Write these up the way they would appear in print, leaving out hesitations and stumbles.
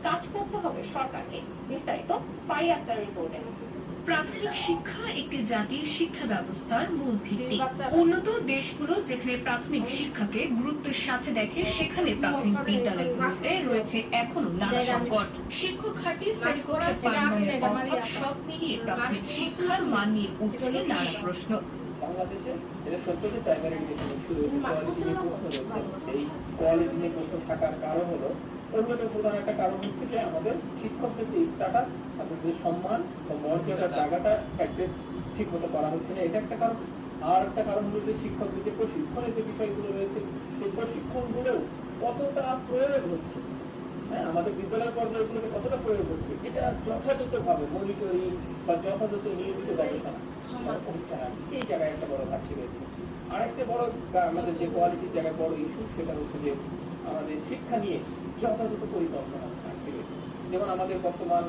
কাজ করতে হবে সরকারকে। বিস্তারিত পাই আক্তার রিপোর্টে। প্রাথমিক শিক্ষা একটি জাতির শিক্ষা ব্যবস্থার মূল ভিত্তি। উন্নত দেশগুলো যেখানে প্রাথমিক শিক্ষাকে গুরুত্বের সাথে দেখে, সেখানে প্রাথমিক বিদ্যালয়গুলোতে রয়েছে এখনো নানা সংকট। শিক্ষক ঘাটতি, শ্রেণীকক্ষে পাঠদানের অভাব, সব মিলিয়ে প্রাথমিক শিক্ষার মান নিয়ে উঠছে নানা প্রশ্ন। বাংলাদেশে এটা সত্য যে প্রাইমারি এডুকেশন শুরু হয়েছে, কোয়ালিটি নিয়ে প্রশ্ন রয়েছে। এই কোয়ালিটি নিয়ে প্রশ্ন থাকার কারণ হলো, অন্যতম প্রধান একটা কারণ হচ্ছে যে আমাদের শিক্ষকদের যে স্ট্যাটাস, তাদের যে সম্মান বা মর্যাদার জায়গাটা অ্যাড্রেস ঠিক মতো করা হচ্ছে না, এটা একটা কারণ। আর একটা কারণ হলো যে শিক্ষকদের যে প্রশিক্ষণের যে বিষয়গুলো রয়েছে, সেই প্রশিক্ষণগুলো কতটা প্রয়োগ হচ্ছে, হ্যাঁ, আমাদের বিদ্যালয় পর্যায়গুলোতে কতটা প্রয়োগ হচ্ছে, এটা যথাযথভাবে মনিটরিং বা যথাযথ নিয়মিত গবেষণা এই জায়গায় একটা বড় ঘাটতি রয়েছে। আরেকটা বড় আমাদের যে কোয়ালিটির জায়গায় বড় ইস্যু, সেটা হচ্ছে যে আমাদের শিক্ষা নিয়ে যথাযথ পরিকল্পনা ঘাটতি রয়েছে। যেমন আমাদের বর্তমান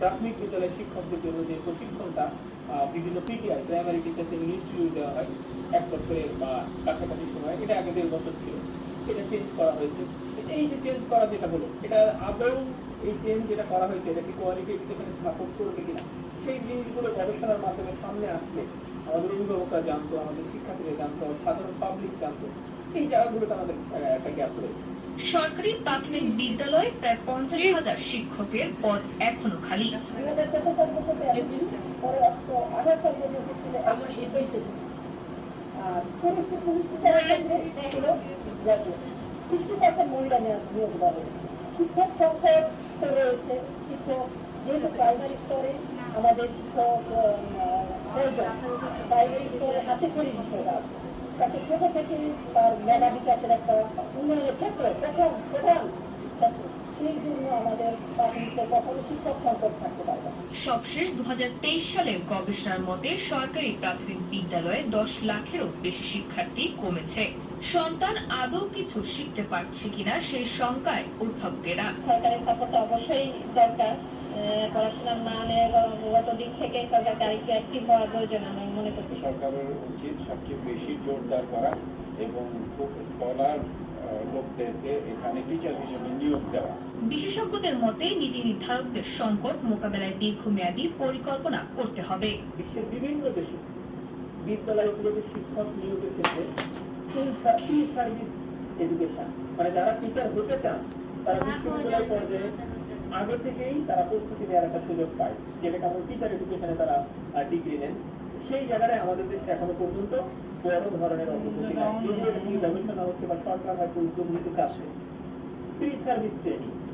প্রাথমিক বিদ্যালয়ের শিক্ষকদের জন্য যে প্রশিক্ষণটা বিভিন্ন PTI primary teacher training institute দেওয়া হয় 1 বছরের বা কাছাকাছি সময়, এটা আগে 1.5 বছর ছিল, এটা চেঞ্জ করা হয়েছে। এই যে চেঞ্জ করা যেটা হলো, এটা আদৌ এই চেঞ্জ যেটা করা হয়েছে এটা কি কোয়ালিটি এডুকেশনের সাপোর্ট করবে কিনা, সেই জিনিসগুলো গবেষণার মাধ্যমে সামনে আসলে আমাদের অভিভাবকরা জানতো, আমাদের শিক্ষার্থীরা জানতো, সাধারণ পাবলিক জানতো। এই জায়গাগুলোতে আমাদের একটা গ্যাপ রয়েছে। সরকারি প্রাথমিক বিদ্যালয়ে প্রায় 50,000 শিক্ষকের পদ এখনো খালি। শিক্ষক সংকট তো রয়েছে। শিক্ষক যেহেতু প্রাইমারি স্তরে আমাদের শিক্ষক প্রয়োজন, প্রাইমারি স্তরে হাতে করে বিষয়টা আছে, তাকে ছোট থেকে তার মেধা বিকাশের একটা উন্নয়নের ক্ষেত্রে প্রধান ক্ষেত্র, সেই জন্য আমাদের প্রাথমিক স্তরে কখনো শিক্ষক সংকট থাকতে পারবে না। সবশেষ 2023 সালের গবেষণার মতে সরকারি প্রাথমিক বিদ্যালয়ে 10 লাখেরও বেশি শিক্ষার্থী কমেছে। সন্তান আদৌ কিছু শিখতে পারছে কিনা সেই শঙ্কায় অভিভাবকেরা। সরকারের সাপোর্ট অবশ্যই দরকার। পড়াশোনার মানের গত দিক থেকে সরকারকে আরেকটু অ্যাক্টিভ হওয়া প্রয়োজন আমি মনে করি। সরকারের উচিত সবচেয়ে বেশি জোরদার করা এবং খুব স্কলার লোকদেরকে এখানে টিচার হিসেবে নিয়োগ দেওয়া। বিশেষজ্ঞদের মতে নীতি নির্ধারকদের সংকট মোকাবেলায় দীর্ঘমেয়াদী পরিকল্পনা করতে হবে। বিশ্বের বিভিন্ন দেশে বিদ্যালয়গুলোতে শিক্ষক নিয়োগের ক্ষেত্রে সার্ভিস এডুকেশন, মানে যারা টিচার হতে চান তারা বিশ্ববিদ্যালয় পর্যায়ে আগে থেকেই তারা প্রস্তুতি নেওয়ার একটা সুযোগ পায়, যেটাকে আমরা টিচার এডুকেশনে তারা ডিগ্রি নেন। সেই জায়গায় আমাদের দেশে এখনো পর্যন্ত বড় ধরনের অগ্রগতি নাই। যদিও এটা নিয়ে গবেষণা হচ্ছে বা সরকার হয়তো উদ্যোগ নিতে চাচ্ছে। Pre service training